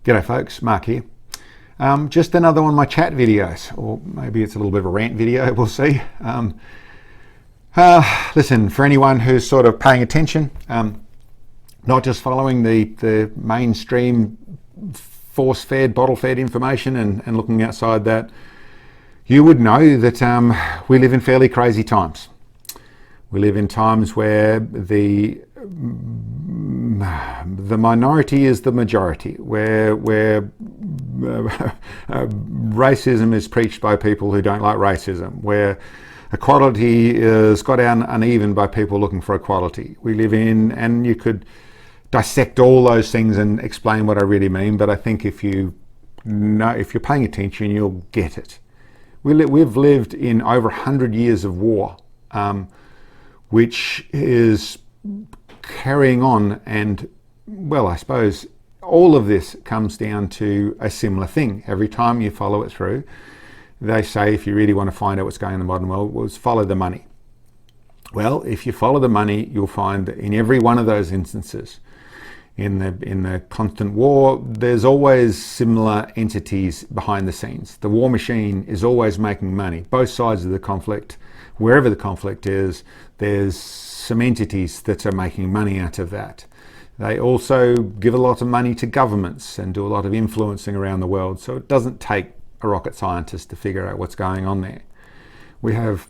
G'day folks, Mark here. Just another one of my chat videos, or maybe it's a little bit of a rant video, we'll see. Listen, for anyone who's sort of paying attention, not just following the mainstream force-fed, bottle-fed information and looking outside that, you would know that we live in fairly crazy times. We live in times where the minority is the majority, where racism is preached by people who don't like racism, where equality is got down uneven by people looking for equality. We live in, and you could dissect all those things and explain what I really mean, but I think if you're paying attention, you'll get it. We've lived in over 100 years of war, which is carrying on, and well, I suppose all of this comes down to a similar thing. Every time you follow it through, they say if you really want to find out what's going on in the modern world, was follow the money. Well, if you follow the money, you'll find that in every one of those instances, in the constant war, there's always similar entities behind the scenes. The war machine is always making money. Both sides of the conflict, wherever the conflict is, there's some entities that are making money out of that. They also give a lot of money to governments and do a lot of influencing around the world. So it doesn't take a rocket scientist to figure out what's going on there. We have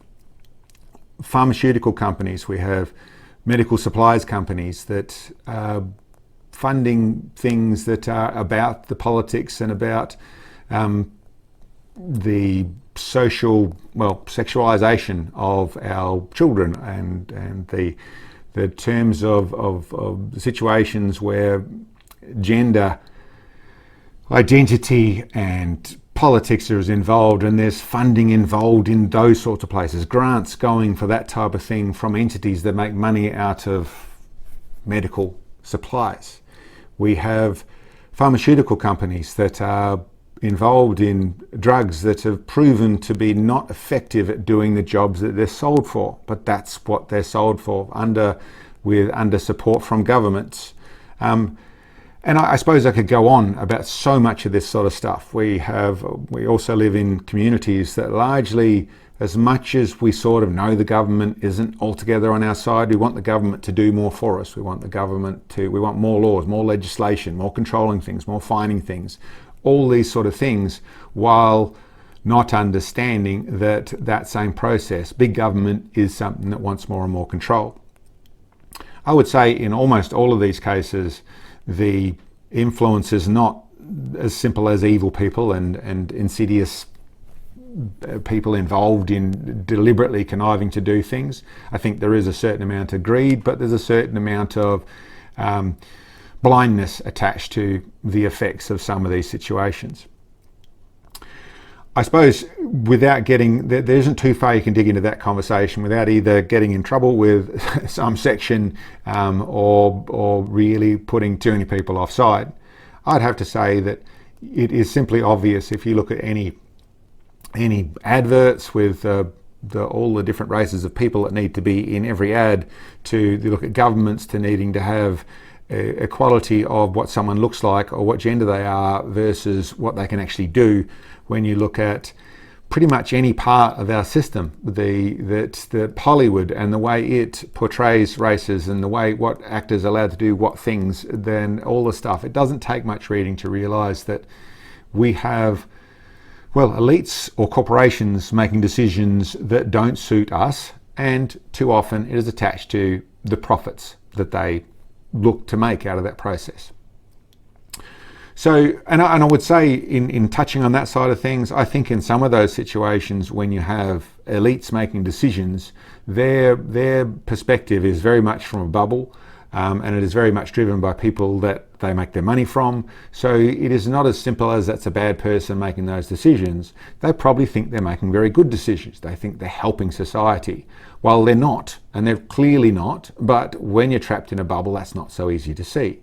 pharmaceutical companies, we have medical supplies companies that are funding things that are about the politics and about the social, sexualization of our children and the terms of situations where gender identity and politics is involved, and there's funding involved in those sorts of places, grants going for that type of thing from entities that make money out of medical supplies. We have pharmaceutical companies that are involved in drugs that have proven to be not effective at doing the jobs that they're sold for, but that's what they're sold for under support from governments. And I suppose I could go on about so much of this sort of stuff. We also live in communities that largely, as much as we sort of know the government isn't altogether on our side, we want the government to do more for us. We want more laws, more legislation, more controlling things, more fining things, all these sort of things, while not understanding that same process, big government is something that wants more and more control. I would say in almost all of these cases, the influence is not as simple as evil people and insidious people involved in deliberately conniving to do things. I think there is a certain amount of greed, but there's a certain amount of blindness attached to the effects of some of these situations. I suppose there isn't too far you can dig into that conversation without either getting in trouble with some section or really putting too many people offside. I'd have to say that it is simply obvious if you look at any adverts with all the different races of people that need to be in every ad, to look at governments to needing to have equality of what someone looks like or what gender they are versus what they can actually do. When you look at pretty much any part of our system, the Hollywood and the way it portrays races and the way what actors are allowed to do what things, then all the stuff, it doesn't take much reading to realize that we have elites or corporations making decisions that don't suit us, and too often it is attached to the profits that they look to make out of that process. So, and I would say in touching on that side of things, I think in some of those situations when you have elites making decisions, their perspective is very much from a bubble, and it is very much driven by people that they make their money from. So it is not as simple as that's a bad person making those decisions. They probably think they're making very good decisions. They think they're helping society. Well, they're not, and they're clearly not, but when you're trapped in a bubble, that's not so easy to see.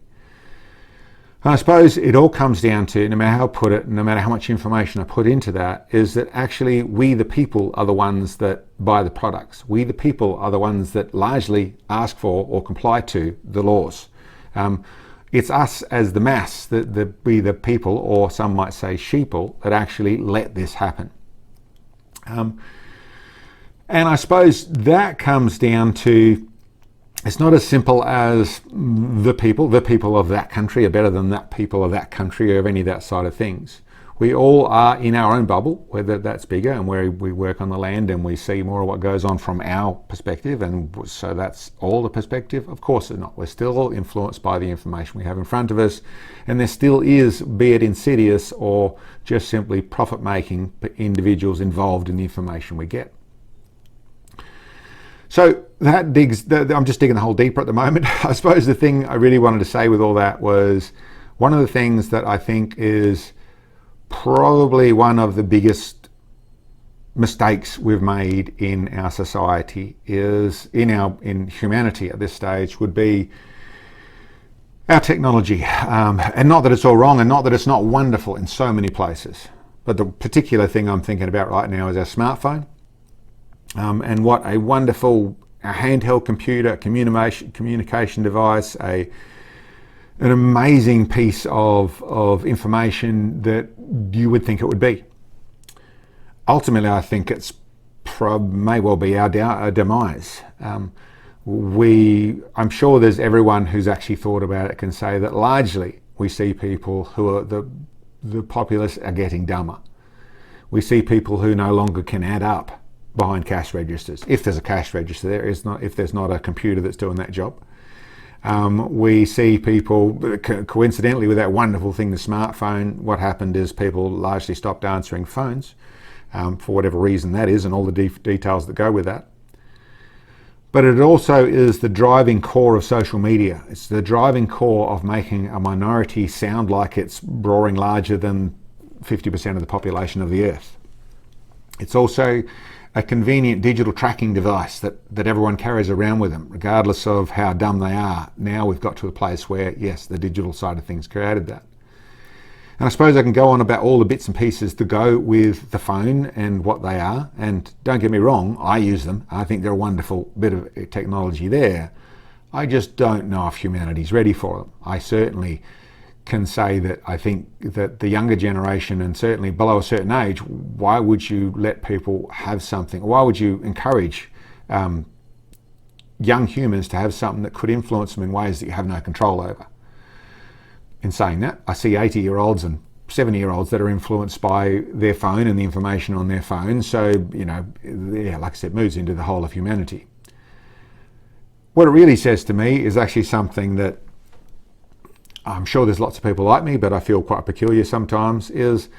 And I suppose it all comes down to, no matter how I put it, no matter how much information I put into that, is that actually we the people are the ones that buy the products. We the people are the ones that largely ask for or comply to the laws. It's us as the mass, we the people, or some might say sheeple, that actually let this happen. And I suppose that comes down to, it's not as simple as the people of that country are better than that people of that country, or of any of that side of things. We all are in our own bubble, whether that's bigger and where we work on the land and we see more of what goes on from our perspective, and so that's all the perspective. Of course it's not. We're still influenced by the information we have in front of us, and there still is, be it insidious or just simply profit-making individuals involved in the information we get. So that I'm just digging a hole deeper at the moment. I suppose the thing I really wanted to say with all that was, one of the things that I think is probably one of the biggest mistakes we've made in our society, is in humanity at this stage, would be our technology. And not that it's all wrong, and not that it's not wonderful in so many places, but the particular thing I'm thinking about right now is our smartphone. And what a wonderful handheld computer, communication device, an amazing piece of information that you would think it would be. Ultimately, I think it's may well be our demise. I'm sure there's everyone who's actually thought about it can say that largely we see people who are the populace are getting dumber. We see people who no longer can add up behind cash registers. If there's a cash register there, if there's not a computer that's doing that job. We see people, coincidentally with that wonderful thing, the smartphone, what happened is people largely stopped answering phones, for whatever reason that is, and all the details that go with that. But it also is the driving core of social media. It's the driving core of making a minority sound like it's roaring larger than 50% of the population of the earth. It's also a convenient digital tracking device that everyone carries around with them, regardless of how dumb they are. Now we've got to a place where, yes, the digital side of things created that. And I suppose I can go on about all the bits and pieces to go with the phone and what they are. And don't get me wrong, I use them. I think they're a wonderful bit of technology there. I just don't know if humanity's ready for them. I certainly can say that I think that the younger generation, and certainly below a certain age, why would you let people have something? Why would you encourage young humans to have something that could influence them in ways that you have no control over? In saying that, I see 80-year-olds and 70-year-olds that are influenced by their phone and the information on their phone. So, yeah, like I said, moves into the whole of humanity. What it really says to me is actually something that I'm sure there's lots of people like me, but I feel quite peculiar sometimes, is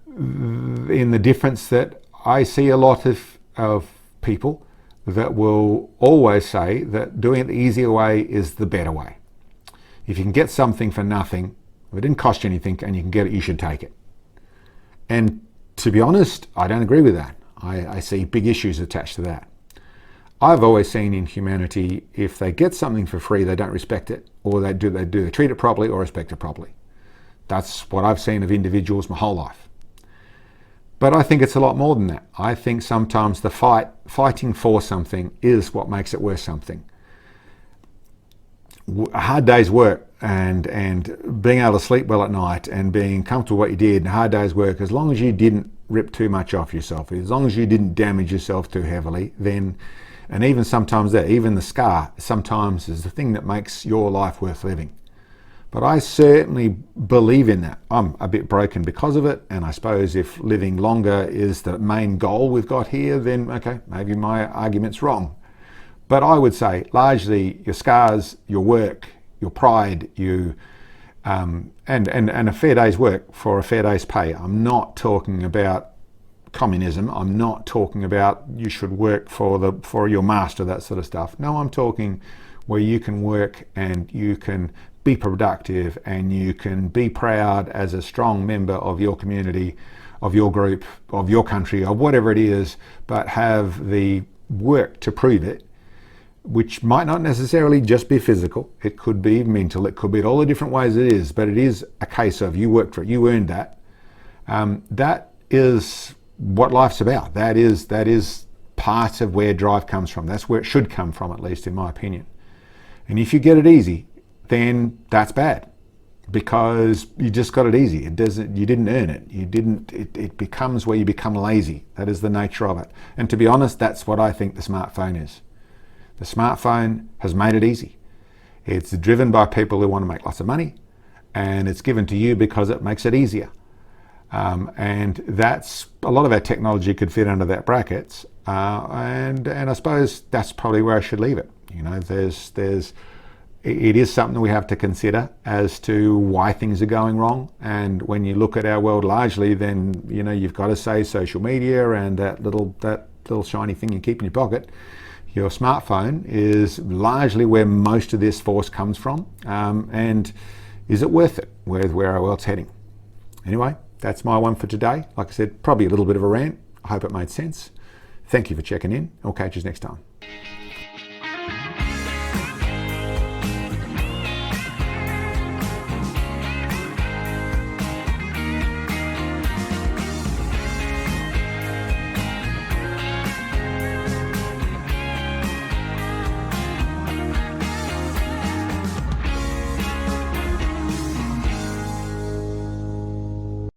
in the difference that I see a lot of people that will always say that doing it the easier way is the better way. If you can get something for nothing, if it didn't cost you anything and you can get it, you should take it. And to be honest, I don't agree with that. I see big issues attached to that. I've always seen in humanity, if they get something for free, they don't respect it, or they treat it properly or respect it properly. That's what I've seen of individuals my whole life. But I think it's a lot more than that. I think sometimes the fighting for something is what makes it worth something. A hard day's work and being able to sleep well at night and being comfortable with what you did, and a hard day's work, as long as you didn't rip too much off yourself, as long as you didn't damage yourself too heavily, then, and even sometimes even the scar sometimes is the thing that makes your life worth living. But I certainly believe in that. I'm a bit broken because of it, and I suppose if living longer is the main goal we've got here, then okay, maybe my argument's wrong. But I would say largely your scars, your work, your pride, and a fair day's work for a fair day's pay. I'm not talking about communism. I'm not talking about you should work for your master, that sort of stuff. No, I'm talking where you can work and you can be productive and you can be proud as a strong member of your community, of your group, of your country, of whatever it is, but have the work to prove it, which might not necessarily just be physical. It could be mental. It could be all the different ways it is, but it is a case of you worked for it, you earned that. That is what life's about. That is part of where drive comes from. That's where it should come from, at least in my opinion. And if you get it easy, then that's bad. because you just got it easy. It doesn't. You didn't earn it. You didn't. It becomes where you become lazy. That is the nature of it. And to be honest, that's what I think the smartphone is. The smartphone has made it easy. It's driven by people who want to make lots of money, and it's given to you because it makes it easier. And that's a lot of our technology could fit under that brackets. And I suppose that's probably where I should leave it. You know, it is something we have to consider as to why things are going wrong. And when you look at our world largely, then you know you've got to say social media and that little shiny thing you keep in your pocket. Your smartphone is largely where most of this force comes from. And is it worth it with where our world's heading? Anyway, that's my one for today. Like I said, probably a little bit of a rant. I hope it made sense. Thank you for checking in. I'll catch you next time.